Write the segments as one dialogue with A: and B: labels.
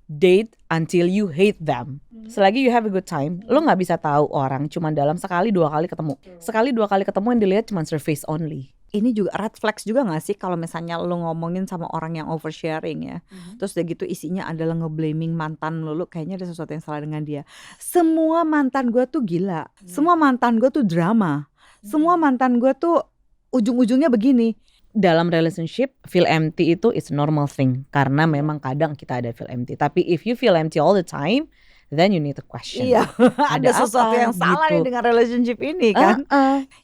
A: date until you hate them. Selagi you have a good time, lo nggak bisa tahu orang cuma dalam sekali dua kali ketemu. Sekali dua kali ketemu yang dilihat cuma surface only.
B: Ini juga red flags juga gak sih kalau misalnya lo ngomongin sama orang yang oversharing ya. Terus udah gitu isinya adalah ngeblaming mantan lo, kayaknya ada sesuatu yang salah dengan dia. Semua mantan gue tuh gila. Semua mantan gue tuh drama. Semua mantan gue tuh ujung-ujungnya begini.
A: Dalam relationship, feel empty itu is a normal thing. Karena memang kadang kita ada feel empty. Tapi if you feel empty all the time, then you need to question.
B: Iya, ada sesuatu
A: apa
B: yang salah
A: gitu.
B: nih dengan relationship ini kan.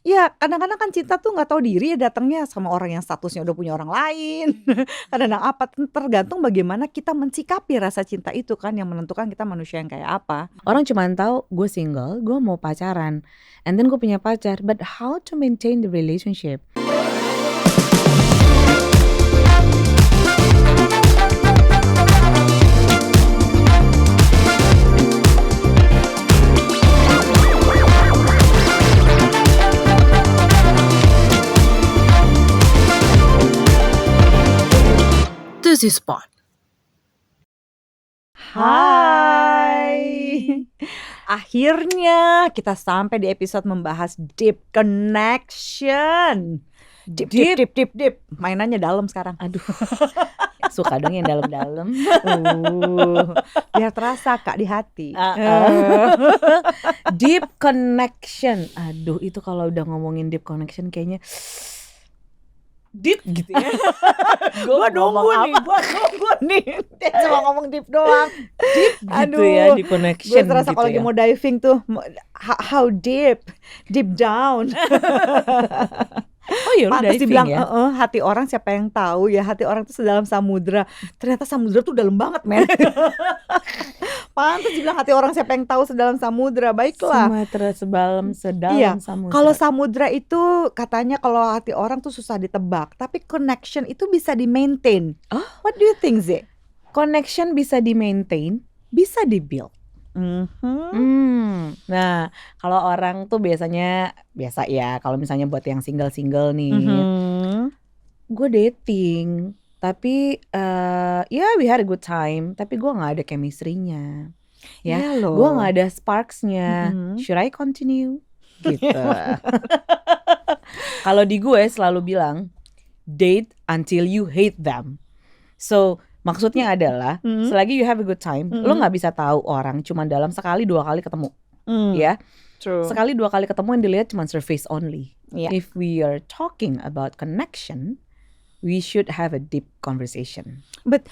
B: Ya kadang-kadang kan cinta tuh gak tahu diri ya, datangnya sama orang yang statusnya udah punya orang lain. Kadang-kadang apa, tergantung bagaimana kita mensikapi rasa cinta itu kan yang menentukan kita manusia yang kayak apa.
A: Orang cuma tahu gue single, gue mau pacaran, and then gue punya pacar. But how to maintain the relationship? This is Spot.
B: Hai. Akhirnya kita sampai di episode membahas deep connection. Deep. Mainannya dalam sekarang.
A: Aduh, suka dong yang dalam-dalam.
B: Biar terasa Kak di hati.
A: Deep connection. Aduh, itu kalau udah ngomongin deep connection kayaknya deep gitu ya.
B: Gue nunggu nih. Dia cuma ngomong deep doang.
A: Deep gitu ya, deep connection.
B: Gue terasa
A: gitu
B: kalau lagi
A: ya.
B: mau diving tuh, how deep down.
A: Oh iya, lu
B: Pantes
A: diving
B: dibilang
A: ya.
B: hati orang siapa yang tahu ya, hati orang tuh sedalam samudra. Ternyata samudra tuh dalam banget men. Pantes dibilang hati orang siapa yang tahu sedalam samudra. Baiklah.
A: Sumatera sedalam
B: Iya,
A: samudra.
B: kalau samudra itu katanya kalau hati orang tuh susah ditebak, tapi connection itu bisa di-maintain.
A: Oh.
B: What do you think, Zee?
A: Connection bisa di-maintain, bisa di-build. Nah, kalau orang tuh biasanya biasa ya, kalau misalnya buat yang single nih, gue dating, tapi ya we had a good time, tapi gue nggak ada chemistry-nya, ya,
B: Iya loh.
A: gue nggak ada sparks-nya. Should I continue? Gitu. Kalau di gue selalu bilang date until you hate them. So maksudnya adalah selagi you have a good time, lo nggak bisa tahu orang cuma dalam sekali dua kali ketemu, ya.
B: True.
A: Sekali dua kali ketemu yang dilihat cuma surface only.
B: Yeah.
A: If we are talking about connection, we should have a deep conversation.
B: But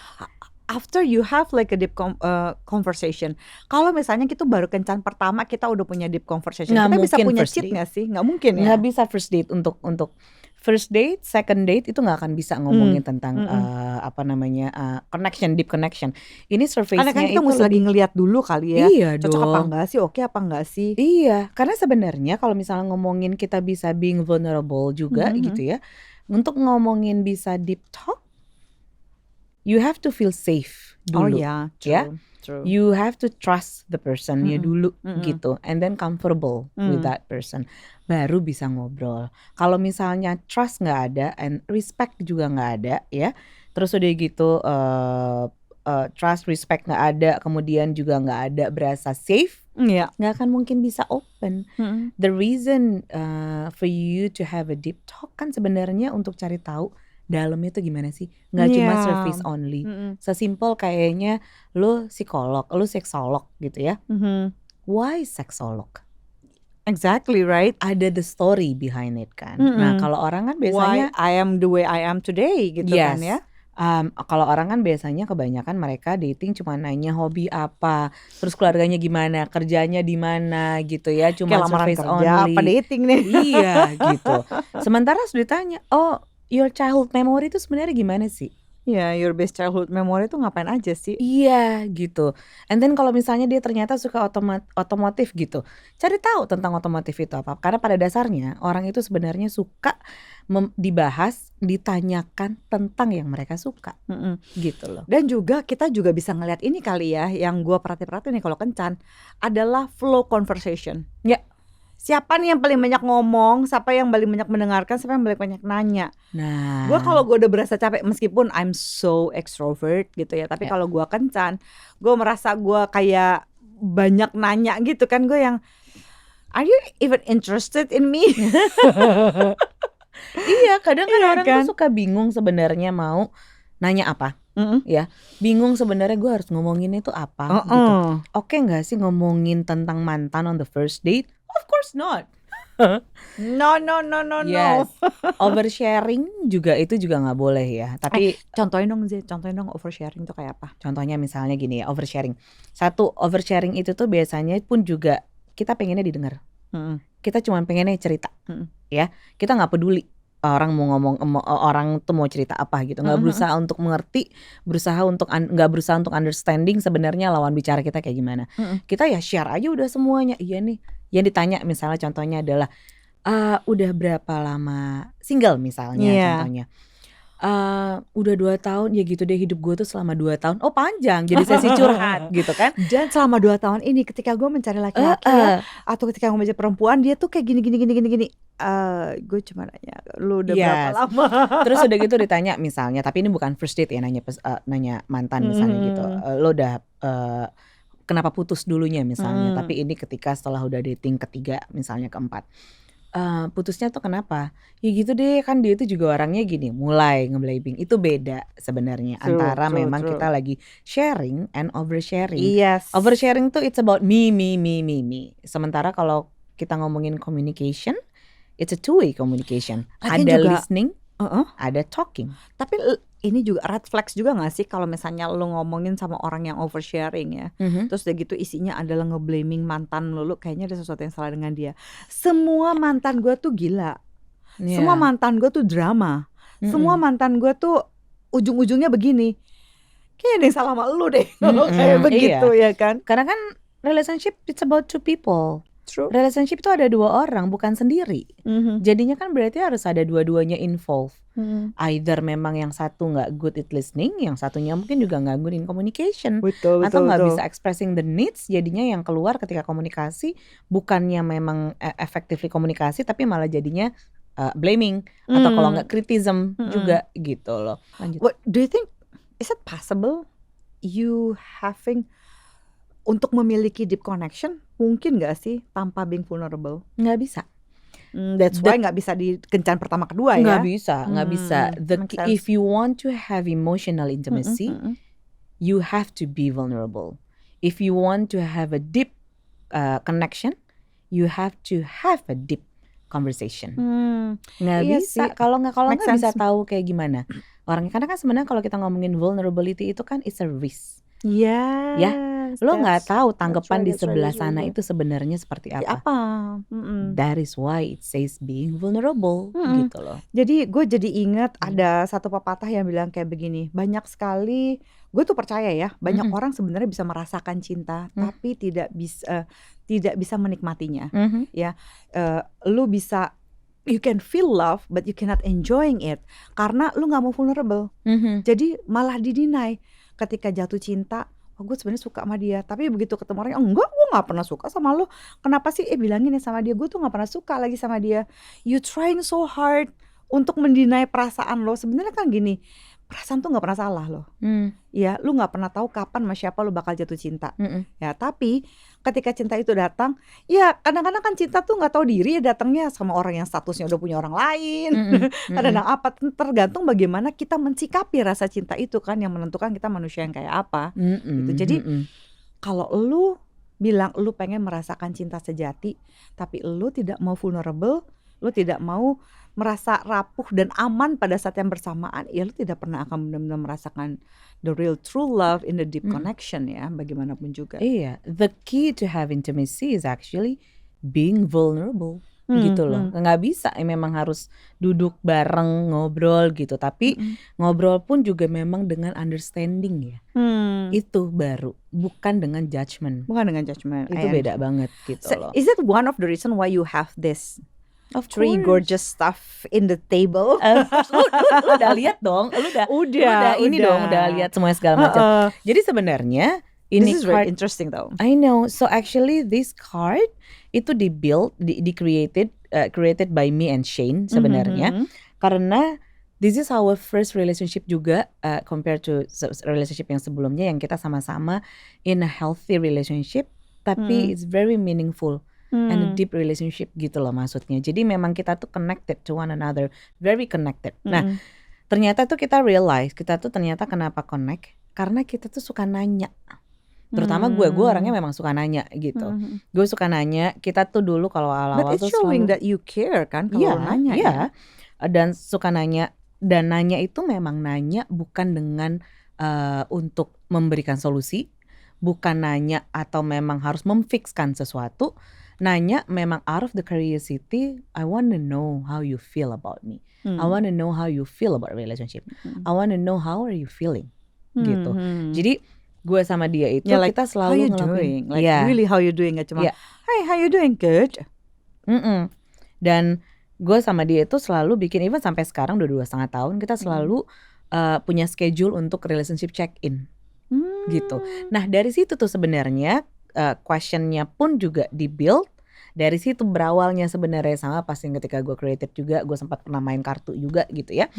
B: after you have like a deep conversation, kalau misalnya kita baru kencan pertama kita udah punya deep conversation,
A: Nggak
B: kita bisa
A: mungkin
B: punya
A: first
B: cheat
A: date.
B: nggak sih? Nggak mungkin ya.
A: Nggak bisa first date untuk first date, second date itu nggak akan bisa ngomongin tentang connection, deep connection. Ini surface-nya
B: Karena kan kita
A: itu
B: mesti lagi ngelihat dulu kali ya.
A: Iya
B: Cocok apa
A: dong.
B: enggak sih? Oke apa enggak sih?
A: Iya, karena sebenarnya kalau misalnya ngomongin kita bisa being vulnerable juga gitu ya. Untuk ngomongin bisa deep talk, you have to feel safe dulu.
B: Oh ya,
A: ya.
B: true.
A: You have to trust the person-nya dulu gitu, and then comfortable with that person, baru bisa ngobrol. Kalau misalnya trust nggak ada and respect juga nggak ada ya, terus udah gitu trust respect nggak ada, kemudian juga nggak ada berasa safe,
B: Iya.
A: nggak akan mungkin bisa open. The reason for you to have a deep talk kan sebenarnya untuk cari tahu dalamnya tuh gimana sih, nggak cuma
B: Yeah.
A: surface only. Sesimpel kayaknya lo psikolog, lo seksolog gitu ya. Why seksolog?
B: Exactly right.
A: Ada the story behind it kan. Nah kalau orang kan biasanya
B: Why I am the way I am today gitu kan ya.
A: Kalau orang kan biasanya kebanyakan mereka dating cuma nanya hobi apa, terus keluarganya gimana, kerjanya di mana gitu ya, cuma
B: Kayak lamaran
A: surface
B: kerja
A: only.
B: apa dating nih.
A: Iya gitu. Sementara harus ditanya, oh your childhood memory itu sebenarnya gimana sih?
B: Ya, your best childhood memory tuh ngapain aja sih?
A: Iya gitu. And then kalau misalnya dia ternyata suka otomotif gitu, cari tahu tentang otomotif itu apa. Karena pada dasarnya orang itu sebenarnya suka dibahas, ditanyakan tentang yang mereka suka, gitu loh.
B: Dan juga kita juga bisa ngeliat ini kali ya, yang gue perhati-perhati nih kalau kencan adalah flow conversation.
A: Ya.
B: Siapa nih yang paling banyak ngomong, siapa yang paling banyak mendengarkan, siapa yang paling banyak nanya. Gue
A: Nah,
B: kalau gue udah berasa capek, meskipun I'm so extrovert gitu ya, tapi
A: ya.
B: kalau gue kencan, gue merasa gue kayak banyak nanya gitu kan, gue yang are you even interested in me?
A: Iya, kadang kan
B: Iya
A: orang
B: kan?
A: tuh suka bingung sebenarnya mau nanya apa.
B: Mm-mm.
A: Ya, bingung sebenarnya gue harus ngomongin itu apa gitu. Oke nggak sih ngomongin tentang mantan on the first date? Of course not.
B: No.
A: Yes, oversharing juga itu juga nggak boleh ya. Tapi
B: Contohin dong Zee, contohin dong oversharing tuh kayak apa?
A: contohnya misalnya gini ya, oversharing. Satu, oversharing itu tuh biasanya pun juga kita pengennya didengar.
B: Mm-mm.
A: Kita cuma pengennya cerita, ya. Kita nggak peduli orang mau ngomong, orang tuh mau cerita apa gitu. Nggak berusaha untuk mengerti, nggak berusaha untuk understanding sebenarnya lawan bicara kita kayak gimana. Kita ya share aja udah semuanya. Iya nih, yang ditanya misalnya contohnya adalah udah berapa lama single misalnya contohnya. Udah 2 tahun ya gitu deh, hidup gue tuh selama 2 tahun. Oh panjang, jadi sesi curhat gitu kan.
B: Dan selama 2 tahun ini ketika gue mencari laki-laki ya, atau ketika gue mencari perempuan, dia tuh kayak gini. Gue cuma nanya, lu udah berapa
A: Yes.
B: lama?
A: Terus udah gitu ditanya misalnya, tapi ini bukan first date ya, nanya mantan misalnya gitu. Lo udah kenapa putus dulunya misalnya, tapi ini ketika setelah udah dating ketiga misalnya keempat. Putusnya tuh kenapa? Ya gitu deh, kan dia itu juga orangnya gini, mulai ngeblaming. Itu beda sebenarnya antara memang kita lagi sharing and oversharing.
B: Yes.
A: Oversharing tuh it's about me. Sementara kalau kita ngomongin communication, it's a two-way communication.
B: Lagian
A: Ada
B: juga,
A: listening, ada talking.
B: Tapi ini juga red flags juga gak sih kalau misalnya lu ngomongin sama orang yang oversharing ya, terus udah gitu isinya adalah ngeblaming mantan lu kayaknya ada sesuatu yang salah dengan dia. Semua mantan gue tuh gila. Semua mantan gue tuh drama. Semua mantan gue tuh ujung-ujungnya begini. Kayaknya ada yang salah sama lu deh kalau kayak begitu ya kan.
A: Karena kan relationship it's about two people.
B: True.
A: Relationship itu ada 2 orang, bukan sendiri. Jadinya kan berarti harus ada dua-duanya involved. Either memang yang satu nggak good at listening, yang satunya mungkin juga nggak good in communication.
B: Betul.
A: Atau nggak bisa expressing the needs, jadinya yang keluar ketika komunikasi bukannya memang effectively komunikasi, tapi malah jadinya blaming atau kalau nggak criticism juga gitu loh. Lanjut.
B: What do you think? Is it possible you having untuk memiliki deep connection mungkin gak sih tanpa being vulnerable?
A: Nggak bisa.
B: That's why nggak bisa di kencan pertama kedua ya?
A: Nggak bisa. If you want to have emotional intimacy, you have to be vulnerable. If you want to have a deep connection, you have to have a deep conversation. Nggak bisa. Kalau nggak bisa tahu kayak gimana orangnya. Karena kan sebenarnya kalau kita ngomongin vulnerability itu kan it's a risk.
B: Yes,
A: ya, lo nggak tahu tanggapan di
B: right,
A: sebelah sana itu sebenarnya seperti apa. That is why it says being vulnerable gitu loh.
B: Jadi gue jadi ingat ada satu pepatah yang bilang kayak begini, banyak sekali, gue tuh percaya ya, banyak orang sebenarnya bisa merasakan cinta, tapi tidak bisa menikmatinya. Ya, lu bisa, you can feel love, but you cannot enjoying it karena lu nggak mau vulnerable. Jadi malah didinai. Ketika jatuh cinta, gue sebenarnya suka sama dia, tapi begitu ketemu orang, enggak, gue nggak pernah suka sama lo. Kenapa sih? Bilangin ya sama dia, gue tuh nggak pernah suka lagi sama dia. You trying so hard untuk mendinai perasaan lo. Sebenarnya kan gini, perasaan tuh nggak pernah salah lo. Ya, lu nggak pernah tahu kapan sama siapa lu bakal jatuh cinta. Ya, tapi ketika cinta itu datang, ya kadang-kadang kan cinta tuh nggak tahu diri ya, datangnya sama orang yang statusnya udah punya orang lain. Kadang-kadang apa, tergantung bagaimana kita mensikapi rasa cinta itu kan yang menentukan kita manusia yang kayak apa. Gitu. Jadi kalau lu bilang lu pengen merasakan cinta sejati, tapi lu tidak mau vulnerable, lu tidak mau merasa rapuh dan aman pada saat yang bersamaan, ya lu tidak pernah akan benar-benar merasakan the real true love in the deep connection ya, bagaimanapun juga.
A: Iya, the key to have intimacy is actually being vulnerable gitu loh. Nggak bisa, memang harus duduk bareng ngobrol gitu, tapi ngobrol pun juga memang dengan understanding ya. Itu baru, bukan dengan judgment. Itu beda banget gitu loh.
B: Is it one of the reason why you have this three gorgeous stuff in the table?
A: Lu udah lihat dong, lu udah ini dong, udah lihat semuanya segala macam. Jadi sebenarnya
B: This
A: Ini
B: is very
A: card,
B: interesting though.
A: I know. So actually this card itu created by me and Shane sebenarnya.
B: Mhm.
A: Karena this is our first relationship juga, compared to relationship yang sebelumnya yang kita sama-sama in a healthy relationship, tapi
B: Mhm.
A: it's very meaningful and a
B: Hmm.
A: deep relationship gitu loh maksudnya. Jadi memang kita tuh connected to one another, very connected. Nah,
B: Mhm.
A: ternyata tuh kita realize kita tuh ternyata kenapa connect, karena kita tuh suka nanya. Terutama gue orangnya memang suka nanya gitu.
B: Mhm.
A: Gue suka nanya, kita tuh dulu kalau
B: But
A: awal-awal
B: it's
A: tuh
B: showing
A: selalu
B: that you care kan kalau
A: iya,
B: nanya
A: iya.
B: ya.
A: Dan suka nanya, dan nanya itu memang nanya bukan dengan untuk memberikan solusi, bukan nanya atau memang harus memfikskan sesuatu. Nanya memang out of the curiosity, I want to know how you feel about me. I want to know how you feel about relationship. I want to know how are you feeling gitu. Jadi gue sama dia itu
B: Yeah, like
A: kita
B: how you
A: selalu ngelakuin,
B: doing? Like
A: iya,
B: really how you doing? Gak cuma
A: iya.
B: hey how you doing? Good.
A: Dan gue sama dia itu selalu bikin, even sampai sekarang udah 2,5 tahun kita selalu punya schedule untuk relationship check-in gitu. Nah dari situ tuh sebenarnya questionnya pun juga di-build. Dari situ berawalnya sebenarnya sama pas yang ketika gue created juga, gue sempat pernah main kartu juga gitu ya.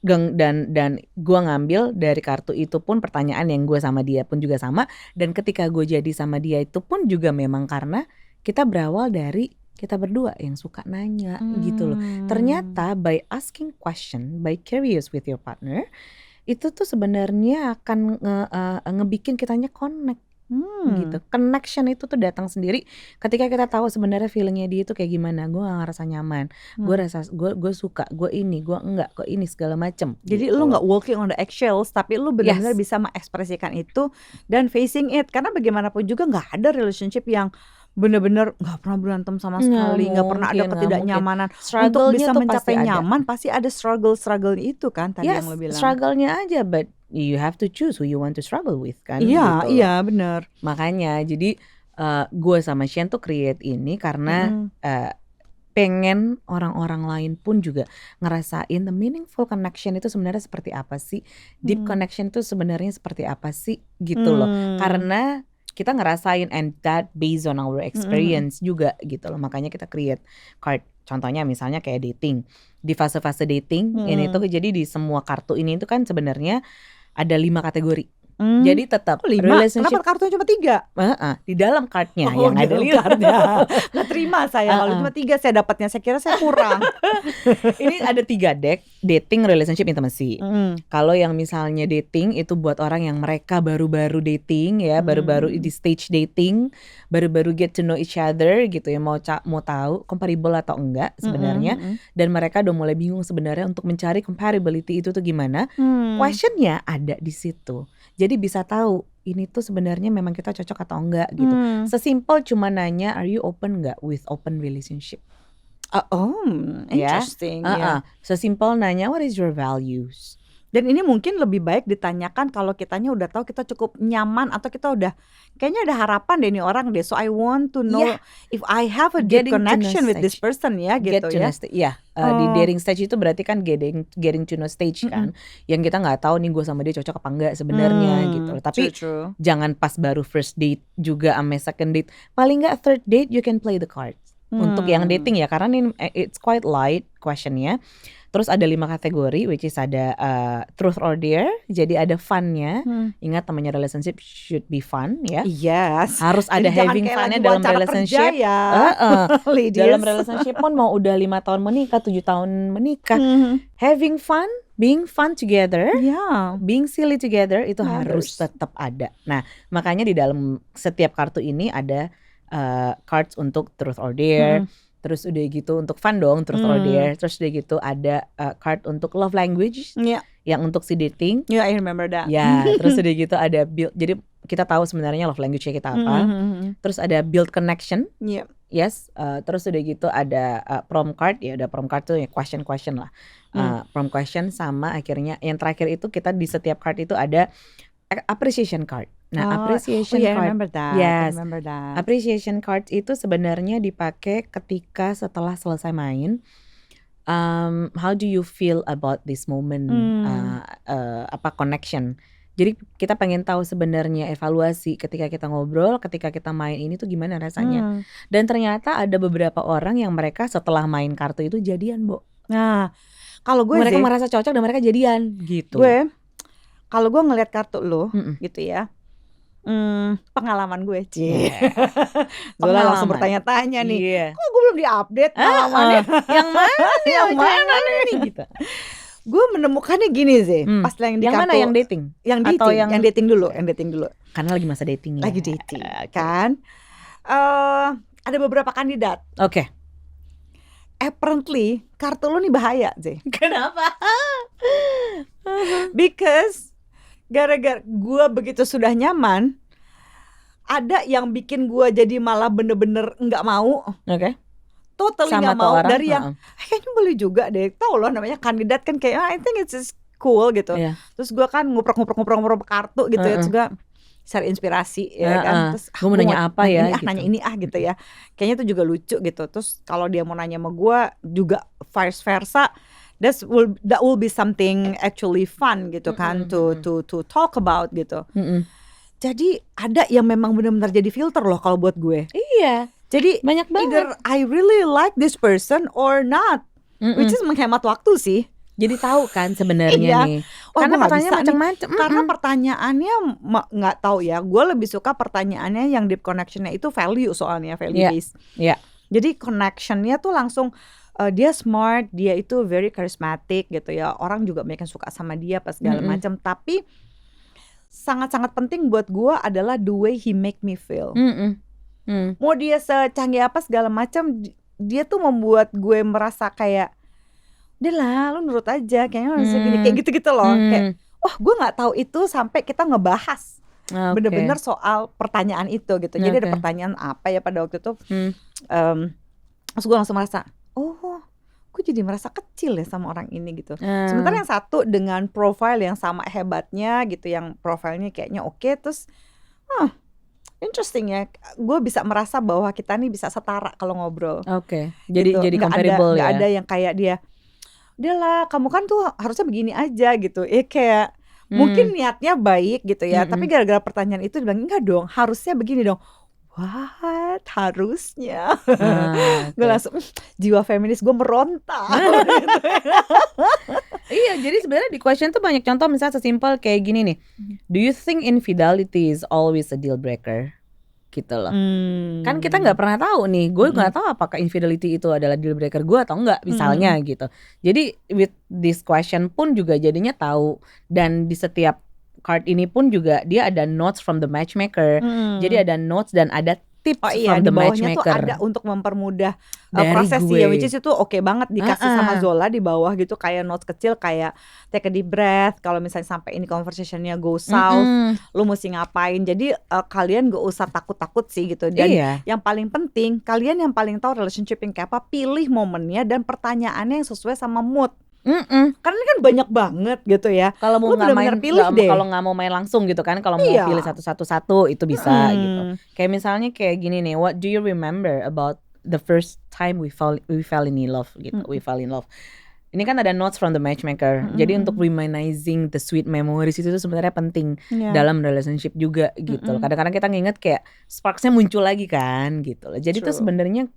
A: Dan gue ngambil dari kartu itu pun pertanyaan yang gue sama dia pun juga sama. Dan ketika gue jadi sama dia itu pun juga memang karena kita berawal dari kita berdua yang suka nanya gitu loh. Ternyata by asking question, by curious with your partner, itu tuh sebenarnya akan ngebikin kitanya connect. Gitu. Connection itu tuh datang sendiri ketika kita tahu sebenarnya feelingnya dia itu kayak gimana. Gue gak ngerasa nyaman, gue suka, gue ini, gue enggak, kok ini segala macem.
B: Jadi
A: gitu
B: lu
A: loh.
B: nggak walking on the eggshells, tapi lu benar-benar
A: Yes.
B: bisa mengekspresikan itu dan facing it. Karena bagaimanapun juga nggak ada relationship yang benar-benar nggak pernah berantem sama sekali, nggak pernah ada
A: Mungkin, nggak
B: ketidaknyamanan. Untuk
A: Struggle-nya
B: bisa
A: tuh pasti
B: mencapai
A: ada.
B: nyaman pasti ada struggle itu kan tadi
A: Yes,
B: yang lu bilang.
A: struggle-nya aja, but you have to choose who you want to struggle with kan.
B: Iya,
A: gitu loh.
B: iya benar.
A: Makanya jadi gue sama Shane tuh create ini karena pengen orang-orang lain pun juga ngerasain the meaningful connection itu sebenarnya seperti apa sih, deep connection itu sebenarnya seperti apa sih gitu loh. Karena kita ngerasain and that based on our experience juga gitu loh. Makanya kita create card. Contohnya misalnya kayak dating. Di fase-fase dating ini tuh jadi di semua kartu ini tuh kan sebenarnya ada 5 kategori. Jadi tetap
B: 5?
A: relationship.
B: Kenapa kartunya cuma 3?
A: Di dalam cardnya
B: Oh,
A: yang ada
B: dalam
A: 5
B: cardnya. Nggak terima saya kalau cuma 3 saya dapatnya. Saya kira saya kurang.
A: Ini ada 3 deck, dating, relationship, intimacy. Kalau yang misalnya dating itu buat orang yang mereka baru-baru dating ya, baru-baru di stage dating, baru-baru get to know each other gitu ya, mau tahu compatible atau enggak sebenarnya. Dan mereka udah mulai bingung sebenarnya untuk mencari compatibility itu tuh gimana. Questionnya ada di situ. Jadi bisa tahu ini tuh sebenarnya memang kita cocok atau enggak gitu. Sesimpel cuma nanya, are you open enggak with open relationship?
B: Interesting. Ya.
A: Sesimpel nanya, what is your values?
B: Dan ini mungkin lebih baik ditanyakan kalau kitanya udah tahu kita cukup nyaman atau kita udah kayaknya ada harapan deh nih orang deh. So I want to know if I have a good connection with this person ya gitu ya.
A: Di dating stage itu berarti kan getting to know stage kan. Yang kita nggak tahu nih gue sama dia cocok apa enggak sebenarnya gitu. Tapi
B: true.
A: jangan pas baru first date juga sama second date. Paling nggak third date you can play the cards. Untuk yang dating ya, karena ini it's quite light questionnya. Terus ada 5 kategori, which is ada truth or dare. Jadi ada funnya. Ingat namanya relationship should be fun ya.
B: Yes.
A: Harus ada having funnya dalam relationship. Dalam relationship pun mau udah 5 tahun menikah, 7 tahun menikah. Having fun, being fun together, being silly together itu harus tetap ada. Nah makanya di dalam setiap kartu ini ada cards untuk truth or dare. Terus udah gitu untuk fun dong, truth or dare. Terus udah gitu ada card untuk love language yang untuk si dating.
B: Yeah, I remember that.
A: Ya, terus udah gitu ada build. Jadi kita tahu sebenarnya love language-nya kita apa. Terus ada build connection. Yes. Terus udah gitu ada prom card. Ya udah prom card tuh ya question lah. Prom question sama akhirnya yang terakhir itu kita di setiap card itu ada appreciation card. Nah, appreciation card.
B: I remember that.
A: Yes.
B: I remember that.
A: Appreciation card itu sebenarnya dipakai ketika setelah selesai main. How do you feel about this moment? Connection? Jadi kita pengen tahu sebenarnya evaluasi ketika kita ngobrol, ketika kita main ini tuh gimana rasanya. Dan ternyata ada beberapa orang yang mereka setelah main kartu itu jadian, Bo.
B: Nah, kalau gue
A: Mereka
B: sih,
A: merasa cocok dan mereka jadian gitu.
B: kalau gue ngelihat kartu lo
A: Mm-mm.
B: gitu ya, pengalaman gue, Zola
A: Pengalaman.
B: langsung bertanya-tanya nih,
A: Iya.
B: kok gue belum diupdate pengalamannya?
A: Yang mana nih?
B: Yang mana
A: nih? Gitu.
B: Gue menemukannya gini sih, pas yang di
A: Yang mana
B: kartu,
A: yang dating?
B: yang
A: Atau
B: dating, yang dating dulu, yang dating dulu.
A: Karena lagi masa dating ya.
B: Lagi dating,
A: Oke.
B: kan? Ada beberapa kandidat.
A: Oke.
B: Apparently kartu lo nih bahaya, Zee.
A: Kenapa?
B: Because gara-gara gue begitu sudah nyaman, ada yang bikin gue jadi malah bener-bener nggak mau,
A: Oke.
B: totally
A: Sama
B: nggak
A: tuh
B: mau.
A: orang.
B: Dari yang kayaknya boleh juga deh, tau loh namanya kandidat kan kayak I think it's just cool gitu.
A: Iya.
B: Terus gue kan ngoprok kartu gitu ya, terus gue cari inspirasi ya kan. Terus
A: Gua mau nanya apa ya
B: ini
A: gitu.
B: nanya ini gitu ya. Kayaknya itu juga lucu gitu. Terus kalau dia mau nanya sama gue juga vice versa, that will be something actually fun gitu kan, to talk about gitu. Jadi ada yang memang benar-benar jadi filter loh kalau buat gue.
A: Iya.
B: Jadi
A: Banyak banget.
B: either I really like this person or not, which is menghemat waktu sih.
A: Jadi tahu kan sebenarnya
B: Iya.
A: nih.
B: Oh,
A: Karena
B: gua nggak
A: pertanyaan
B: bisa nih.
A: macam-macam.
B: Karena pertanyaannya nggak tahu ya. Gue lebih suka pertanyaannya yang deep connectionnya itu value, soalnya value
A: Iya.
B: based.
A: Iya.
B: Jadi connectionnya tuh langsung dia smart, dia itu very charismatic gitu ya. Orang juga banyak yang suka sama dia pas segala macam. Tapi sangat-sangat penting buat gue adalah the way he make me feel. Mau dia secanggih apa segala macam, dia tuh membuat gue merasa kayak, udah lah, lu nurut aja, kayaknya harus gini, kayak gitu-gitu loh. Kayak, gue nggak tahu itu sampai kita ngebahas bener-bener soal pertanyaan itu gitu. Jadi ada pertanyaan apa ya pada waktu itu, terus gue langsung merasa, gue jadi merasa kecil ya sama orang ini gitu. Sementara yang satu dengan profile yang sama hebatnya gitu, yang profilnya kayaknya oke, terus interesting ya, gue bisa merasa bahwa kita nih bisa setara kalau ngobrol.
A: Jadi
B: gitu.
A: jadi
B: Nggak
A: comparable
B: nggak
A: ya.
B: ada yang kayak dia, udah lah kamu kan tuh harusnya begini aja gitu. Kayak mungkin niatnya baik gitu ya, tapi gara-gara pertanyaan itu dia bilang enggak dong, harusnya begini dong. What? Harusnya? Gue langsung jiwa feminis gue meronta. Gitu.
A: Iya, jadi sebenarnya di question tuh banyak contoh, misalnya sesimpel kayak gini nih. Do you think infidelity is always a deal breaker? Gitu loh. Kan kita nggak pernah tahu nih. Gue nggak tahu apakah infidelity itu adalah deal breaker gue atau enggak, misalnya gitu. Jadi with this question pun juga jadinya tahu. Dan di setiap card ini pun juga dia ada notes from the matchmaker. Jadi ada notes dan ada tips from the matchmaker.
B: Tuh ada untuk mempermudah
A: Dari
B: proses
A: gue.
B: ya, which is itu oke banget dikasih sama Zola di bawah gitu, kayak notes kecil kayak take a deep breath, kalau misalnya sampai ini conversationnya go south, lu mesti ngapain. Jadi kalian gak usah takut-takut sih gitu. Dan yang paling penting, kalian yang paling tahu relationship yang kayak apa, pilih momennya dan pertanyaannya yang sesuai sama mood. Karena ini kan banyak banget gitu ya.
A: Kalau mau nggak main, kalau nggak mau main langsung gitu kan, kalau mau pilih satu itu bisa gitu. Kayak misalnya kayak gini nih, what do you remember about the first time we fell in love gitu, we fell in love. Ini kan ada notes from the matchmaker. Jadi untuk reminiscing the sweet memories itu sebenarnya penting dalam relationship juga gitu. Kadang-kadang kita nginget kayak sparksnya muncul lagi kan gitu. Jadi itu sebenarnya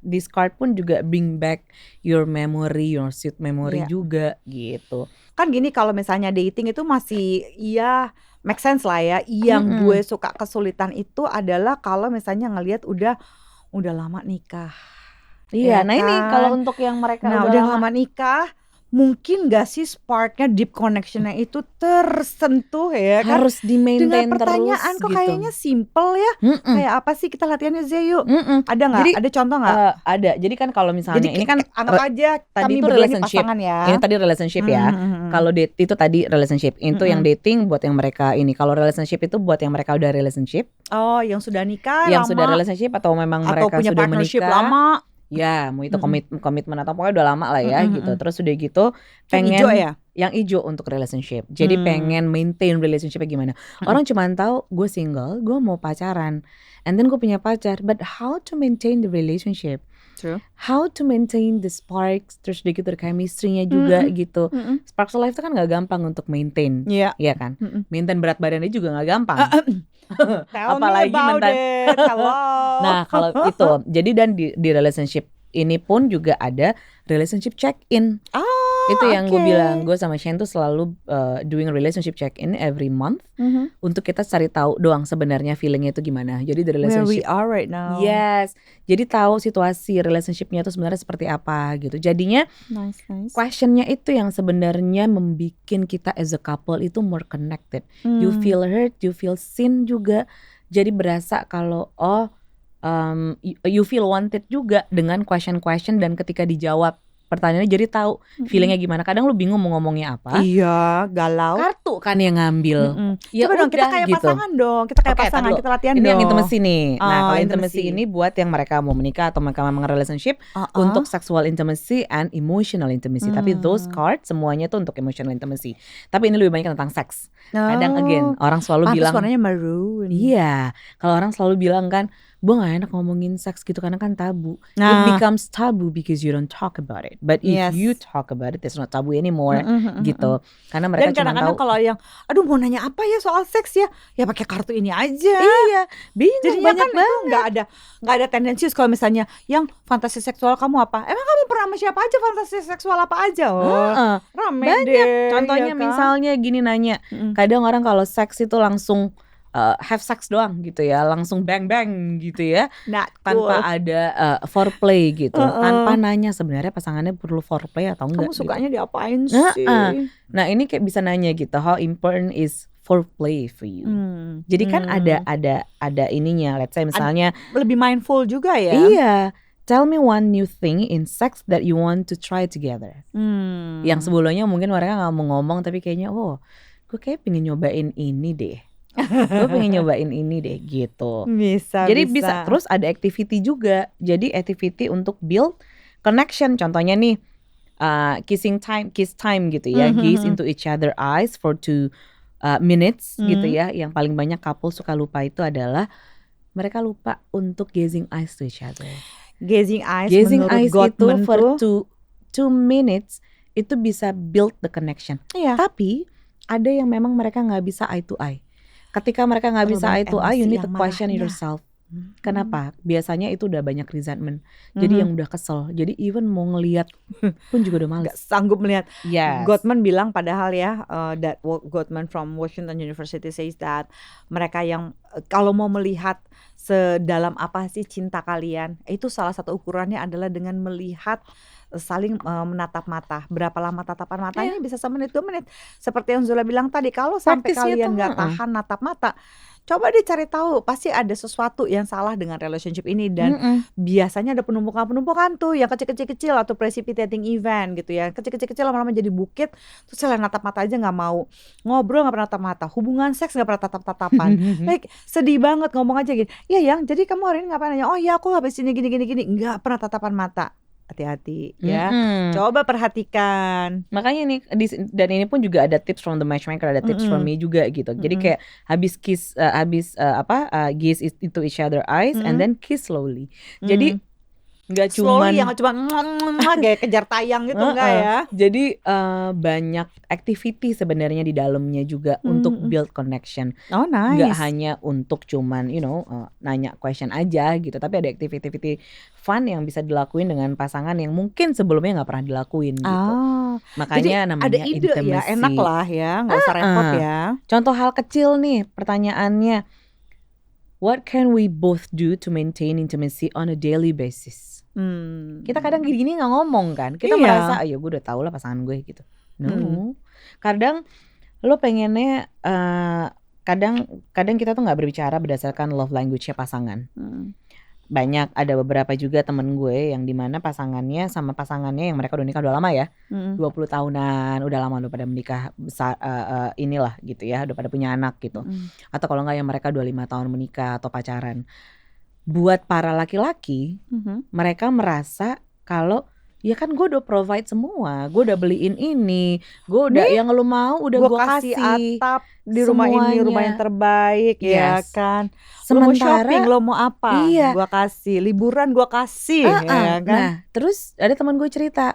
A: this card pun juga bring back your memory, your sweet memory juga gitu.
B: Kan gini, kalau misalnya dating itu masih make sense lah ya. Yang gue suka kesulitan itu adalah kalau misalnya ngelihat udah lama nikah.
A: Iya,
B: ya
A: nah
B: kan?
A: ini kalau untuk yang mereka
B: udah lama nikah, mungkin gak sih sparknya, deep connectionnya itu tersentuh ya kan?
A: Harus di-maintain
B: dengan pertanyaan
A: terus
B: kok
A: gitu.
B: Kayaknya simple ya. Kayak apa sih kita latihannya, Zee, yuk? Ada nggak? Ada contoh nggak?
A: Ada. Jadi kan kalau misalnya ini kan
B: anggap aja
A: tadi
B: kami
A: itu
B: berdua ini
A: relationship
B: pasangan ya.
A: Ini tadi relationship ya. Kalau date itu tadi relationship. Itu yang dating buat yang mereka ini. Kalau relationship itu buat yang mereka udah relationship.
B: Oh, yang sudah nikah
A: yang
B: lama.
A: sudah relationship atau memang
B: atau
A: mereka
B: punya
A: sudah
B: partnership
A: menikah
B: lama.
A: Ya, mau itu komitmen atau pokoknya udah lama lah ya gitu. Terus udah gitu pengen
B: Yang hijau ya?
A: Yang hijau untuk relationship. Jadi pengen maintain relationshipnya gimana. Orang cuma tahu gue single, gue mau pacaran, and then gue punya pacar. But how to maintain the relationship?
B: True.
A: how to maintain the sparks, terus udah gitu the chemistry-nya juga gitu. Sparks of life itu kan gak gampang untuk maintain,
B: Iya.
A: iya kan? Maintain berat badannya juga gak gampang.
B: Tell
A: Apalagi
B: me about
A: mentan.
B: it. Hello.
A: Nah kalau itu, jadi dan di relationship ini pun juga ada relationship check-in. Itu yang gue bilang, gue sama Shane tuh selalu doing relationship check-in every month untuk kita cari tahu doang sebenarnya feelingnya itu gimana. Jadi the
B: Where we
A: relationship,
B: are right now.
A: yes, jadi tahu situasi relationshipnya itu sebenarnya seperti apa gitu. Jadinya
B: Nice.
A: questionnya itu yang sebenarnya membikin kita as a couple itu more connected. You feel hurt, you feel seen juga. Jadi berasa kalau you feel wanted juga dengan question dan ketika dijawab pertanyaannya jadi tahu feelingnya gimana. Kadang lu bingung mau ngomongnya apa.
B: Iya, galau.
A: Kartu kan yang ngambil. Ya
B: Coba dong kita
A: udah,
B: kayak
A: gitu.
B: pasangan dong. Kita kayak
A: Oke,
B: pasangan,
A: tar dulu.
B: kita latihan
A: Ini
B: dong.
A: yang intimacy nih. Nah, kalau
B: intimacy.
A: intimacy ini buat yang mereka mau menikah atau mereka memang relationship untuk sexual intimacy and emotional intimacy. Tapi those cards semuanya tuh untuk emotional intimacy. Tapi ini lebih banyak tentang seks. Kadang again orang selalu bilang,
B: warnanya maroon.
A: iya, kalau orang selalu bilang kan, gue gak enak ngomongin seks gitu karena kan tabu. It
B: Nah.
A: becomes taboo because you don't talk about it. But if
B: Yes.
A: you talk about it, it's not taboo anymore gitu. Karena mereka
B: Dan
A: cuma
B: kadang-kadang
A: tahu.
B: kalau yang, aduh mau nanya apa ya soal seks ya? Ya pakai kartu ini aja.
A: Iya, bingung
B: Jadinya
A: banyak
B: kan
A: banget.
B: itu nggak ada tendensius kalau misalnya yang fantasi seksual kamu apa? Emang kamu pernah sama siapa aja fantasi seksual apa aja? Oh, rame
A: Banyak.
B: deh.
A: Contohnya
B: ya kan?
A: misalnya gini nanya, kadang orang kalau seks itu langsung have sex doang gitu ya, langsung bang bang gitu ya,
B: Not
A: tanpa
B: cool.
A: ada foreplay gitu, tanpa nanya sebenarnya pasangannya perlu foreplay atau enggak.
B: Kamu sukanya diapain
A: Gitu.
B: sih?
A: Nah ini kayak bisa nanya gitu, how important is foreplay for you? Jadi kan ada ininya, let's say misalnya
B: lebih mindful juga ya.
A: iya, tell me one new thing in sex that you want to try together. Yang sebelumnya mungkin mereka nggak mau ngomong tapi kayaknya gue kayak pengen nyobain ini deh. Gue pengen nyobain ini deh gitu.
B: Bisa.
A: Jadi bisa terus ada activity juga. Jadi activity untuk build connection. Contohnya nih kiss time gitu ya. Gaze into each other eyes for 2 minutes gitu ya. Yang paling banyak couple suka lupa itu adalah mereka lupa untuk gazing eyes to each other.
B: Gazing eyes
A: itu
B: menurut Gottman
A: for
B: tuh
A: 2 minutes itu bisa build the connection.
B: Iya.
A: Tapi ada yang memang mereka nggak bisa eye to eye. Ketika mereka nggak bisa eye to eye, you need to question yourself. Kenapa? Biasanya itu udah banyak resentment. Jadi yang udah kesel. Jadi even mau ngelihat pun juga udah males.
B: Gak sanggup melihat.
A: Yes.
B: Gottman bilang padahal ya, that Gottman from Washington University says that mereka yang kalau mau melihat sedalam apa sih cinta kalian, itu salah satu ukurannya adalah dengan melihat saling menatap mata. Berapa lama tatapan matanya? Bisa 1 menit 2 menit. Seperti yang Zula bilang tadi, kalau sampai kalian nggak tahan natap mata, coba deh cari tahu, pasti ada sesuatu yang salah dengan relationship ini. Dan biasanya ada penumpukan tuh yang kecil-kecil atau precipitating event gitu ya. Kecil-kecil lama-lama jadi bukit. Terus kalian natap mata aja nggak mau, ngobrol nggak pernah natap mata, hubungan seks nggak pernah tatap-tatapan. Like sedih banget ngomong aja gini, iya yang jadi kamu hari ini ngapain? Oh ya aku habis ini gini nggak pernah tatapan mata. Hati-hati ya. Coba perhatikan.
A: Makanya nih dan ini pun juga ada tips from the matchmaker, ada tips from me juga gitu. Jadi kayak habis kiss gaze into each other eyes and then kiss slowly. Jadi nggak cuman
B: yang cuma kayak kejar tayang gitu enggak ya.
A: Jadi banyak activity sebenarnya di dalamnya juga untuk build connection.
B: Oh nice.
A: Nggak hanya untuk cuman nanya question aja gitu, tapi ada activity fun yang bisa dilakuin dengan pasangan yang mungkin sebelumnya nggak pernah dilakuin gitu. Makanya
B: jadi
A: namanya
B: ada ide
A: intimacy.
B: ya, enak lah ya, nggak usah repot ya.
A: Contoh hal kecil nih, pertanyaannya, what can we both do to maintain intimacy on a daily basis? Kita kadang gini-gini nggak ngomong kan, kita merasa gue udah tahu lah pasangan gue gitu. No, kadang lo pengennya kadang kita tuh nggak berbicara berdasarkan love language-nya pasangan. Banyak ada beberapa juga temen gue yang dimana pasangannya sama pasangannya yang mereka udah nikah udah lama ya, 20 tahunan, udah lama udah pada menikah besar, inilah gitu ya, udah pada punya anak gitu. Atau kalau nggak yang mereka 25 tahun menikah atau pacaran. Buat para laki-laki, mereka merasa kalau Ya kan gue udah provide semua, gue udah beliin ini, gue udah
B: Nih,
A: yang lu mau udah
B: gue
A: gue
B: kasih
A: kasih
B: atap di rumah ini, rumah yang
A: semuanya.
B: terbaik ya
A: Yes.
B: kan. Lo mau shopping,
A: Sementara
B: lo mau apa?
A: iya,
B: Gue kasih. Liburan gue kasih ya kan.
A: Nah terus ada teman gue cerita,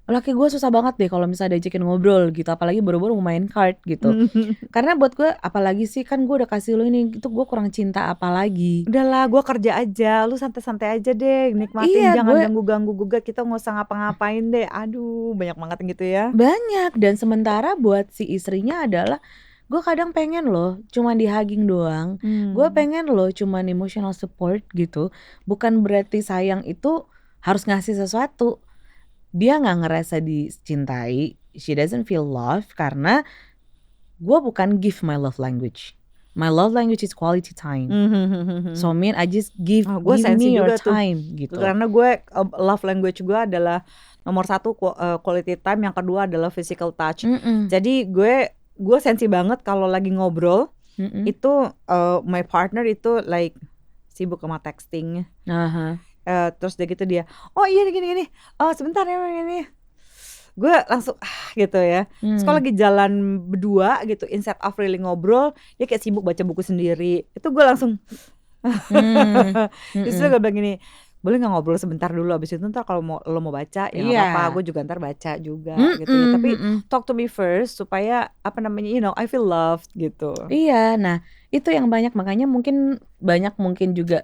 A: laki gue susah banget deh kalau misalnya diajakin ngobrol gitu, apalagi baru-baru mau main card gitu. Karena buat gue apalagi sih, kan gue udah kasih lo ini, itu gue kurang cinta apalagi.
B: Udahlah, gue kerja aja, lu santai-santai aja deh, nikmatin,
A: Iya,
B: jangan
A: gue
B: ganggu-ganggu gugat, kita nggak usah ngapa-ngapain deh. Aduh, banyak banget gitu ya.
A: banyak. Dan sementara buat si istrinya adalah, gue kadang pengen loh cuman di hugging doang, gue pengen loh cuman emotional support gitu. Bukan berarti sayang itu harus ngasih sesuatu. Dia nggak ngerasa dicintai, she doesn't feel love, karena gue bukan give my love language. My love language is quality time. So mean I just give
B: gue
A: me
B: sensi
A: your
B: juga tuh,
A: time gitu.
B: karena gue love language gue adalah nomor 1 quality time, yang kedua adalah physical touch. Jadi gue sensi banget kalau lagi ngobrol itu my partner itu like sibuk sama texting. Terus dia gitu, dia oh iya gini sebentar ya ini, gue langsung gitu ya. Terus kalau lagi jalan berdua gitu, instead of really ngobrol, dia kayak sibuk baca buku sendiri. Itu gue langsung justru gue bilang gini, boleh nggak ngobrol sebentar dulu, abis itu ntar kalau lo mau baca ya nggak apa-apa, gue juga ntar baca juga gitu ya. Tapi talk to me first supaya apa namanya, you know, I feel loved gitu.
A: Iya, nah itu yang banyak, makanya mungkin juga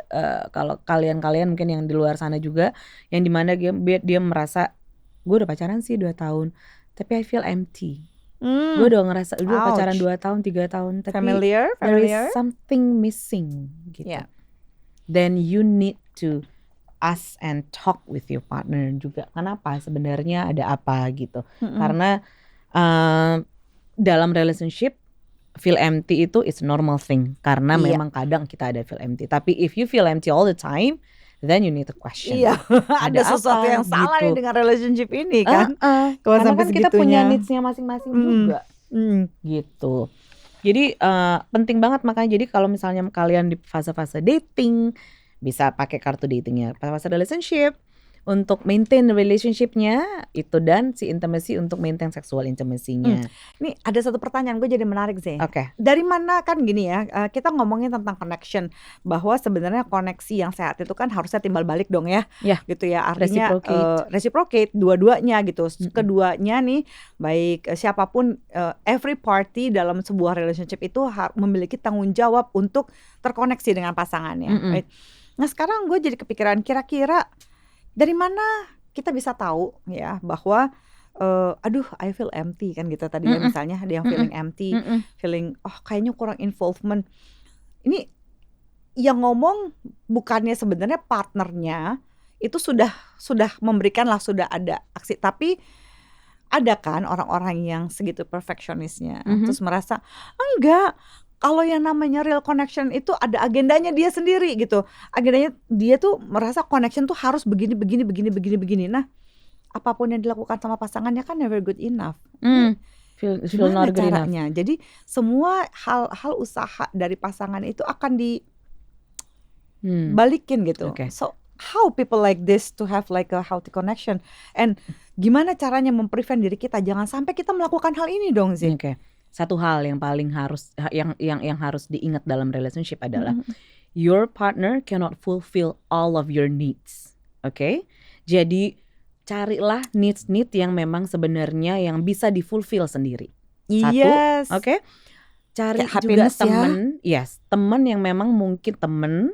A: kalau kalian mungkin yang di luar sana juga, yang dimana dia merasa gue udah pacaran sih 2 tahun, tapi I feel empty. Gue udah ngerasa udah pacaran 2 tahun 3 tahun, tapi
B: familiar
A: there is something missing gitu.
B: Yeah.
A: Then you need to ask and talk with your partner juga. Kenapa sebenarnya, ada apa gitu. Karena dalam relationship feel empty itu is normal thing, karena memang kadang kita ada feel empty. Tapi if you feel empty all the time, then you need to question.
B: Iya, ada sesuatu
A: apa
B: yang salah
A: gitu
B: nih dengan relationship ini kan. Kalau
A: Karena
B: sampai
A: kan kita punya
B: segitunya.
A: needs-nya masing-masing juga gitu. Jadi penting banget, makanya jadi kalau misalnya kalian di fase-fase dating, bisa pakai kartu datingnya fase relationship untuk maintain relationship-nya itu, dan si intimacy untuk maintain sexual intimacy-nya.
B: Nih ada satu pertanyaan gue jadi menarik sih.
A: Oke.
B: Dari mana kan gini ya, kita ngomongin tentang connection, bahwa sebenarnya koneksi yang sehat itu kan harusnya timbal balik dong ya.
A: Ya,
B: Gitu ya, artinya
A: reciprocate
B: dua-duanya gitu. Keduanya nih, baik siapapun, every party dalam sebuah relationship itu memiliki tanggung jawab untuk terkoneksi dengan pasangannya. Right? Nah sekarang gue jadi kepikiran, kira-kira dari mana kita bisa tahu ya bahwa aduh I feel empty kan gitu tadi ya, misalnya ada yang feeling empty, feeling kayaknya kurang involvement. Ini yang ngomong bukannya sebenarnya partnernya itu sudah memberikan lah, sudah ada aksi, tapi ada kan orang-orang yang segitu perfeksionisnya, terus merasa enggak, kalau yang namanya real connection itu ada agendanya dia sendiri gitu. Agendanya dia tuh merasa connection tuh harus begini. Nah, apapun yang dilakukan sama pasangannya kan never good enough.
A: Feel
B: Gimana
A: not good enough.
B: caranya? Jadi semua hal usaha dari pasangan itu akan dibalikin gitu.
A: Okay.
B: So how people like this to have like a healthy connection, and gimana caranya memprevent diri kita jangan sampai kita melakukan hal ini dong sih.
A: Oke. Satu hal yang paling harus yang harus diingat dalam relationship adalah your partner cannot fulfill all of your needs. Oke? Jadi carilah needs yang memang sebenarnya yang bisa difulfill sendiri. Satu,
B: Yes.
A: oke? Cari
B: Kayak
A: juga
B: happiness ya.
A: temen yang memang mungkin temen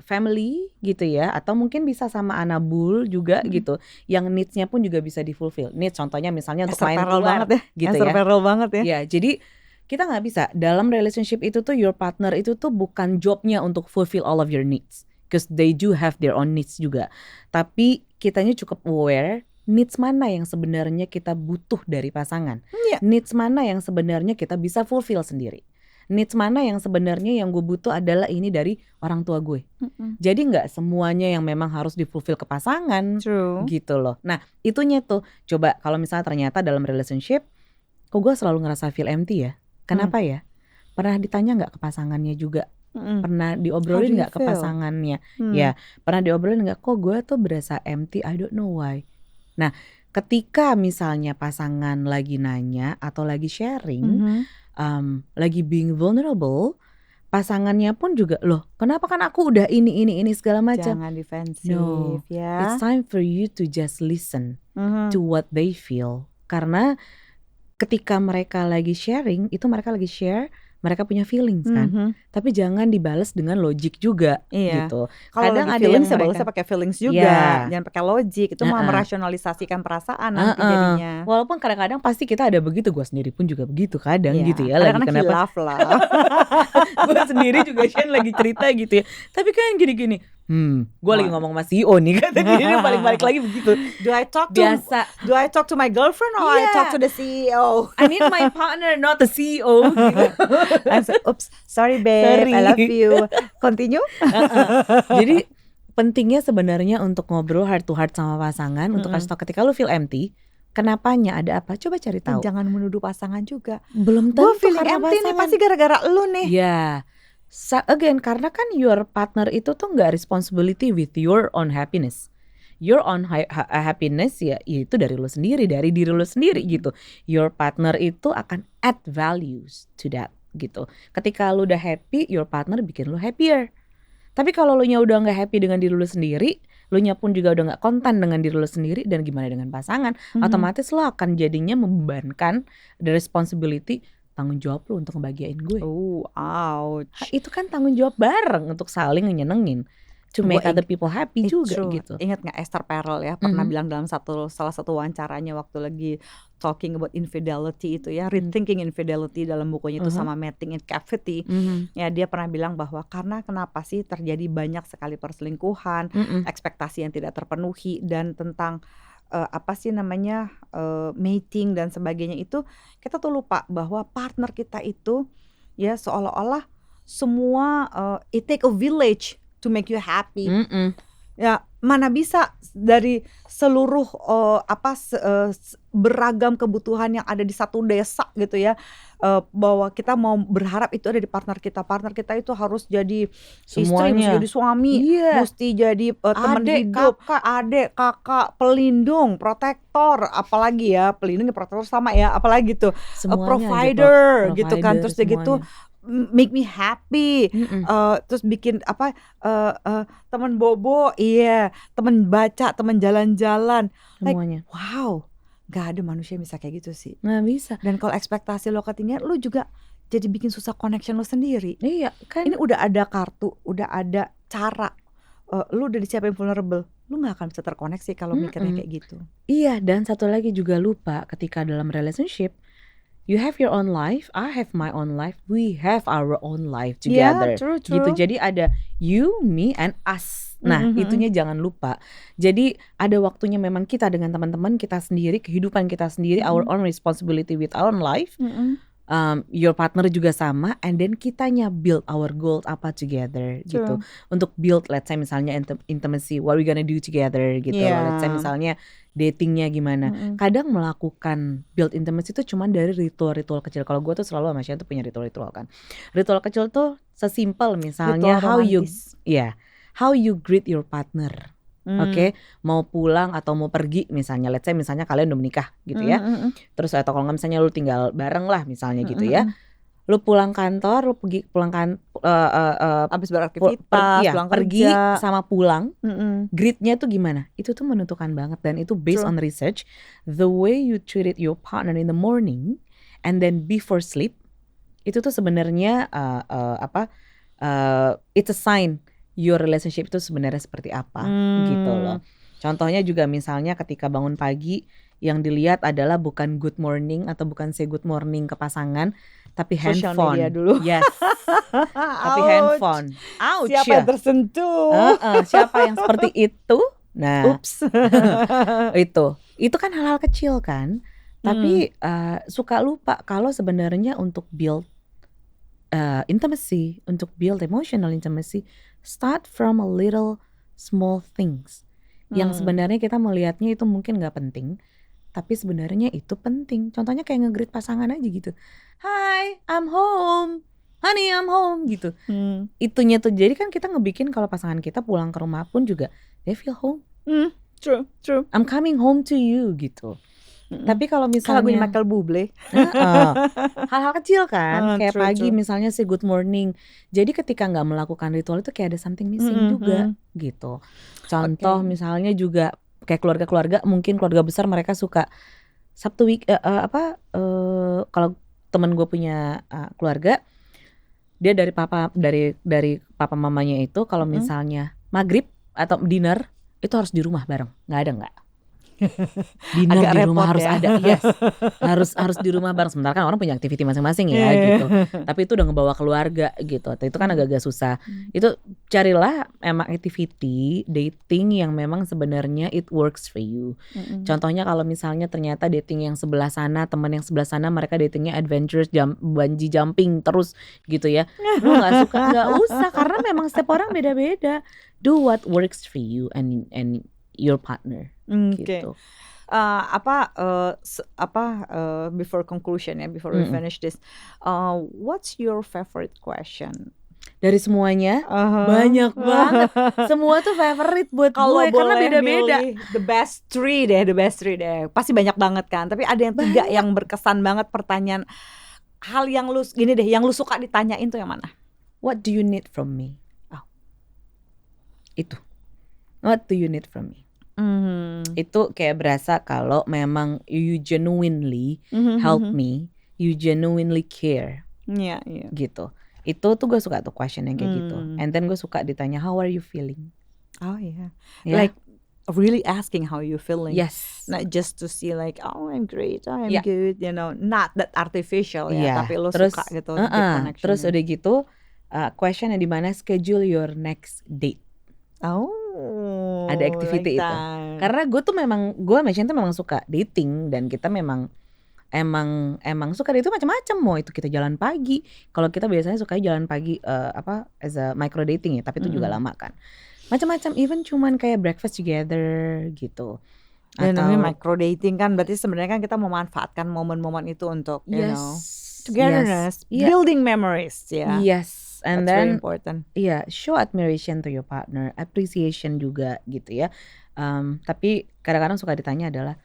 A: family gitu ya, atau mungkin bisa sama anabul juga gitu, yang needs-nya pun juga bisa difulfill. Needs contohnya misalnya untuk main keluar
B: banget ya,
A: gitu ya.
B: banget ya.
A: Ya, jadi kita nggak bisa dalam relationship itu tuh, your partner itu tuh bukan jobnya untuk fulfill all of your needs, because they do have their own needs juga. Tapi kitanya cukup aware needs mana yang sebenarnya kita butuh dari pasangan, needs mana yang sebenarnya kita bisa fulfill sendiri. Needs mana yang sebenarnya yang gue butuh adalah ini dari orang tua gue. Jadi nggak semuanya yang memang harus difulfill ke pasangan.
B: True.
A: Gitu loh. Nah itunya tuh, coba kalau misalnya ternyata dalam relationship, kok gue selalu ngerasa feel empty ya? Kenapa ya? Pernah ditanya nggak ke pasangannya juga? Pernah
B: How do
A: diobrolin
B: you
A: nggak ke
B: feel?
A: pasangannya? Ya, pernah diobrolin nggak? Kok gue tuh berasa empty, I don't know why. Nah, ketika misalnya pasangan lagi nanya atau lagi sharing, lagi being vulnerable, pasangannya pun juga, loh kenapa kan aku udah ini segala macam.
B: Jangan
A: No,
B: defensif
A: it's
B: ya.
A: time for you to just listen to what they feel. Karena ketika mereka lagi sharing, itu mereka lagi share, mereka punya feelings kan. Tapi jangan dibales dengan logik juga
B: Iya.
A: gitu.
B: Kalau
A: Kadang
B: lagi
A: ada
B: feelings
A: yang
B: ya balasnya
A: mereka,
B: pakai feelings juga,
A: ya,
B: jangan pakai logik. Itu malah merasionalisasikan perasaan nanti jadinya.
A: walaupun kadang-kadang pasti kita ada begitu, gue sendiri pun juga begitu kadang gitu ya. Lagi
B: Kadang-kadang
A: kenapa?
B: khilaf lah.
A: Gue sendiri juga Shen lagi cerita gitu ya. Tapi kan gini-gini, gue lagi ngomong sama CEO nih katanya, dia balik-balik lagi begitu.
B: Do I talk to my girlfriend or I
A: Iya.
B: talk to the CEO?
A: I need my partner, not the CEO. Gitu.
B: Oops, sorry babe, I love you. Continue.
A: Jadi pentingnya sebenarnya untuk ngobrol heart to heart sama pasangan, untuk kasih tau ketika lu feel empty, kenapanya, ada apa, coba cari tahu.
B: Jangan menuduh pasangan juga.
A: Belum
B: Gue
A: tentu
B: feeling
A: karena
B: empty nih,
A: pasangan.
B: pasti gara-gara lu nih.
A: Ya, again, karena kan your partner itu tuh nggak responsibility with your own happiness. Your own happiness ya itu dari lu sendiri, dari diri lu sendiri gitu. Your partner itu akan add values to that gitu. Ketika lu udah happy, your partner bikin lu happier. Tapi kalau lu nya udah nggak happy dengan diri lu sendiri, lu nya pun juga udah nggak konten dengan diri lu sendiri, dan gimana dengan pasangan, otomatis lu akan jadinya membebankan the responsibility, tanggung jawab lu untuk ngebahagiain gue.
B: Ouch.
A: Itu kan tanggung jawab bareng untuk saling nyenengin, to make other people happy juga gitu.
B: Ingat nggak Esther Perel ya pernah bilang dalam salah satu wawancaranya waktu lagi talking about infidelity itu ya, rethinking infidelity dalam bukunya itu sama Mating in Cavity. Ya dia pernah bilang bahwa karena kenapa sih terjadi banyak sekali perselingkuhan, ekspektasi yang tidak terpenuhi, dan tentang apa sih namanya mating dan sebagainya, itu kita tuh lupa bahwa partner kita itu ya seolah-olah semua it take a village to make you happy. Ya mana bisa dari seluruh beragam kebutuhan yang ada di satu desa gitu ya, bahwa kita mau berharap itu ada di partner kita. Partner kita itu harus jadi istri, mesti jadi suami, mesti jadi teman hidup, adik, kakak, pelindung, protektor, apalagi ya pelindung, protektor sama ya, apalagi tuh provider gitu kan, terus gitu make me happy, terus bikin teman bobo, teman baca, teman jalan-jalan,
A: semuanya.
B: Like, wow, gak ada manusia yang bisa kayak gitu sih.
A: Nggak bisa.
B: Dan kalau ekspektasi lo ketinggian, lo juga jadi bikin susah connection lo sendiri.
A: Iya kan.
B: Ini udah ada kartu, udah ada cara, lo udah disiapin vulnerable, lo gak akan bisa terkoneksi kalau mikirnya kayak gitu.
A: Iya, dan satu lagi juga lupa, ketika dalam relationship, you have your own life, I have my own life, we have our own life together.
B: True.
A: Gitu. Jadi ada you, me, and us. Nah, itunya jangan lupa. Jadi ada waktunya memang kita dengan teman-teman kita sendiri, kehidupan kita sendiri, our own responsibility with our own life. Your partner juga sama, and then kitanya build our goals apa together gitu. Untuk build, let's say misalnya intimacy, what we gonna do together gitu. Let's say misalnya datingnya gimana. Kadang melakukan build intimacy itu cuma dari ritual-ritual kecil. Kalau gue tuh selalu sama Shane tuh punya ritual-ritual kan. Ritual kecil tuh sesimpel misalnya how you greet your partner. Oke, mau pulang atau mau pergi misalnya, let's say misalnya kalian udah menikah gitu ya. Terus atau kalau nggak misalnya lu tinggal bareng lah misalnya gitu ya. Lu pulang kantor, lu pulang
B: habis beraktivitas, pulang
A: pergi
B: kerja,
A: sama pulang, greetnya tuh gimana? Itu tuh menentukan banget, dan itu based on research. The way you treated your partner in the morning and then before sleep, itu tuh sebenarnya it's a sign your relationship itu sebenarnya seperti apa gitu loh. Contohnya juga misalnya ketika bangun pagi, yang dilihat adalah bukan good morning atau bukan say good morning ke pasangan, tapi
B: social
A: handphone.
B: media dulu.
A: Yes. Tapi handphone. Ouch.
B: Siapa yang tersentuh?
A: Siapa yang seperti itu? Nah, itu kan hal-hal kecil kan. Tapi suka lupa kalau sebenarnya untuk build intimacy, untuk build emotional intimacy, start from a little small things. Yang sebenarnya kita melihatnya itu mungkin gak penting, tapi sebenarnya itu penting. Contohnya kayak nge-greet pasangan aja gitu. Hi, I'm home. honey I'm home gitu. Itunya tuh, jadi kan kita ngebikin kalau pasangan kita pulang ke rumah pun juga they feel home.
B: True.
A: I'm coming home to you gitu. Tapi kalau
B: Kalau gue
A: misalnya
B: Michael Bublé.
A: hal-hal kecil kan, kayak
B: True.
A: pagi misalnya say good morning. Jadi ketika nggak melakukan ritual itu kayak ada something missing juga gitu. Contoh misalnya juga kayak keluarga-keluarga, mungkin keluarga besar mereka suka Sabtu kalau temen gue punya keluarga, dia dari papa mamanya itu kalau misalnya maghrib atau dinner itu harus di rumah bareng, nggak ada nggak. Dinner
B: Agak
A: di rumah
B: repot
A: harus
B: ya.
A: ada, yes, harus di rumah bareng. Sementara kan orang punya activity masing-masing ya gitu. Tapi itu udah ngebawa keluarga gitu. Itu kan agak-agak susah. Itu carilah emang activity dating yang memang sebenarnya it works for you. Contohnya kalau misalnya ternyata dating yang sebelah sana, teman yang sebelah sana mereka datingnya adventurous, bungee jumping terus gitu ya. Lu nggak suka, nggak usah, karena memang setiap orang beda-beda. Do what works for you and your partner. Gitu.
B: Before conclusion ya, before we finish this, what's your favorite question?
A: Dari semuanya banyak banget. Semua tuh favorite buat gue karena beda-beda.
B: The best three deh. Pasti banyak banget kan. Tapi ada yang 3 yang berkesan banget pertanyaan. Hal yang lu gini deh, yang lu suka ditanyain tuh yang mana?
A: What do you need from me? Itu. What do you need from me? Itu kayak berasa kalau memang you genuinely help me, you genuinely care.
B: Iya.
A: Gitu. Itu tuh gue suka tuh question yang kayak gitu. And then gue suka ditanya how are you feeling?
B: Oh yeah. Like really asking how you feeling.
A: Yes.
B: Not just to see like oh I'm great, I'm good, you know, not that artificial ya, tapi lo
A: terus,
B: suka gitu deep connection.
A: Terus udah gitu question yang dimana schedule your next date. Ada activity
B: like
A: itu. Karena gue tuh memang, gue sama Shane tuh memang suka dating dan kita memang emang suka itu macam-macam. Mau itu kita jalan pagi. Kalau kita biasanya suka jalan pagi as a micro dating ya, tapi itu juga lama kan. Macam-macam, even cuman kayak breakfast together gitu.
B: Dan namanya micro dating kan berarti sebenarnya kan kita memanfaatkan momen-momen itu untuk you know togetherness, building memories ya.
A: Yes. And
B: that's
A: then
B: very important.
A: Show admiration to your partner, appreciation juga gitu ya. Tapi kadang-kadang suka ditanya adalah,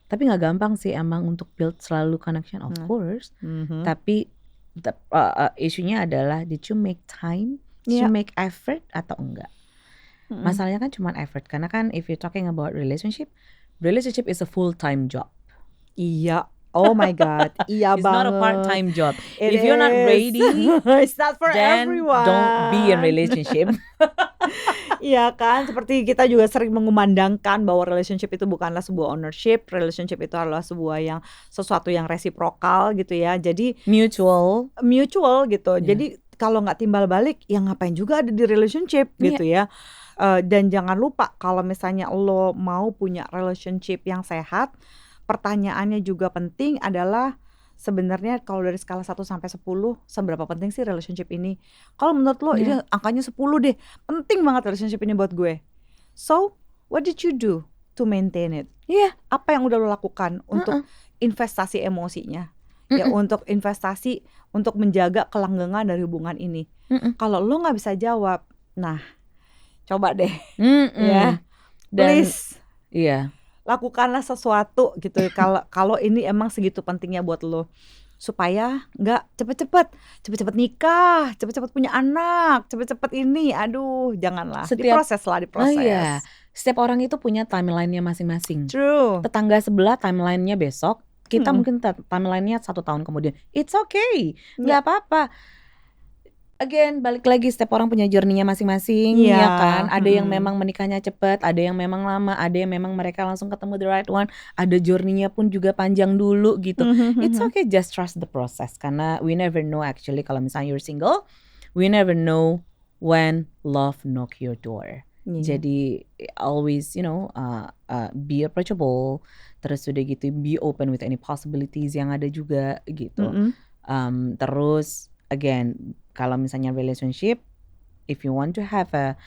A: tapi nggak gampang sih emang untuk build selalu connection, of course. Tapi isunya adalah did you make time, did you make effort atau enggak? Masalahnya kan cuma effort, karena kan if you're talking about relationship is a full-time job.
B: Iya. Oh my God, iya
A: it's
B: banget.
A: It's not a part-time job. If you're not ready,
B: it's not for
A: then
B: everyone.
A: Don't be in relationship.
B: Iya kan, seperti kita juga sering mengumandangkan bahwa relationship itu bukanlah sebuah ownership, relationship itu adalah sesuatu yang resiprokal gitu ya. Jadi mutual gitu. Jadi kalau nggak timbal balik, ya ngapain juga ada di relationship gitu ya. Dan jangan lupa kalau misalnya lo mau punya relationship yang sehat, pertanyaannya juga penting adalah sebenarnya kalau dari skala 1 sampai 10 seberapa penting sih relationship ini? Kalau menurut lo ini angkanya 10 deh. Penting banget relationship ini buat gue. So, what did you do to maintain it? Apa yang udah lo lakukan untuk investasi emosinya? Ya untuk investasi untuk menjaga kelanggengan dari hubungan ini. Kalau lo nggak bisa jawab, nah coba deh ya. Please. Lakukanlah sesuatu gitu kalau ini emang segitu pentingnya buat lo, supaya nggak cepet-cepet nikah, cepet-cepet punya anak, cepet-cepet ini, aduh janganlah. Diproses.
A: Setiap orang itu punya timelinenya masing-masing.
B: True.
A: Tetangga sebelah timelinenya besok, kita mungkin timelinenya 1 tahun kemudian. It's okay, nggak apa-apa. Again, balik lagi setiap orang punya journey-nya masing-masing, ya kan. Ada yang memang menikahnya cepat, ada yang memang lama, ada yang memang mereka langsung ketemu the right one, ada journey-nya pun juga panjang dulu gitu. It's okay, just trust the process, karena we never know actually kalau misalnya you're single, we never know when love knock your door. Jadi always be approachable, terus udah gitu be open with any possibilities yang ada juga gitu. Terus again, kalau misalnya relationship, if you want to have a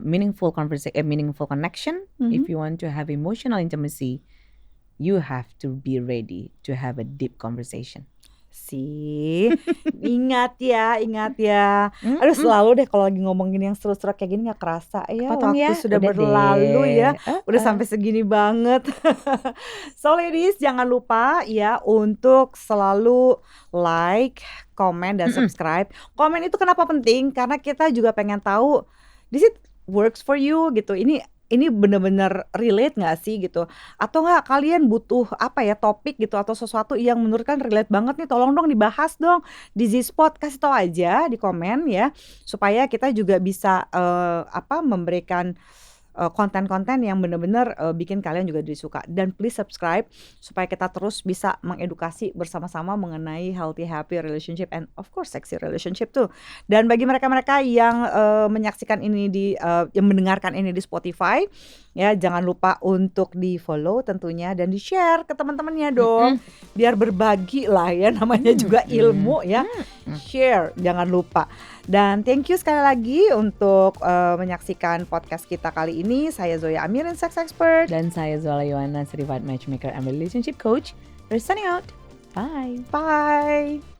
A: meaningful conversation, meaningful connection, if you want to have emotional intimacy, you have to be ready to have a deep conversation.
B: sih. Ingat ya. Aduh,
A: Mm-mm.
B: selalu deh kalau lagi ngomongin yang seru-seru kayak gini nggak kerasa ya
A: Potong
B: waktu
A: ya,
B: sudah
A: udah
B: berlalu ya.
A: deh.
B: Udah sampai segini banget. So ladies, jangan lupa ya untuk selalu like, komen, dan
A: Mm-mm.
B: subscribe. Komen itu kenapa penting? Karena kita juga pengen tahu this it works for you gitu. Ini bener-bener relate nggak sih gitu? Atau nggak kalian butuh apa ya topik gitu atau sesuatu yang menurut kan relate banget nih, tolong dong dibahas dong di Z-Spot, kasih tahu aja di komen ya supaya kita juga bisa memberikan konten-konten yang benar-benar bikin kalian juga jadi suka. Dan please subscribe supaya kita terus bisa mengedukasi bersama-sama mengenai healthy happy relationship and of course sexy relationship tuh. Dan bagi mereka-mereka yang menyaksikan ini yang mendengarkan ini di Spotify ya, jangan lupa untuk di-follow tentunya dan di-share ke teman-temannya dong. Biar berbagi lah ya, namanya juga ilmu ya. Share, jangan lupa. Dan thank you sekali lagi untuk menyaksikan podcast kita kali ini. Saya Zoya Amirin, sex expert.
A: Dan saya Zola Yohana, certified matchmaker and relationship coach. We're signing out. Bye.
B: Bye.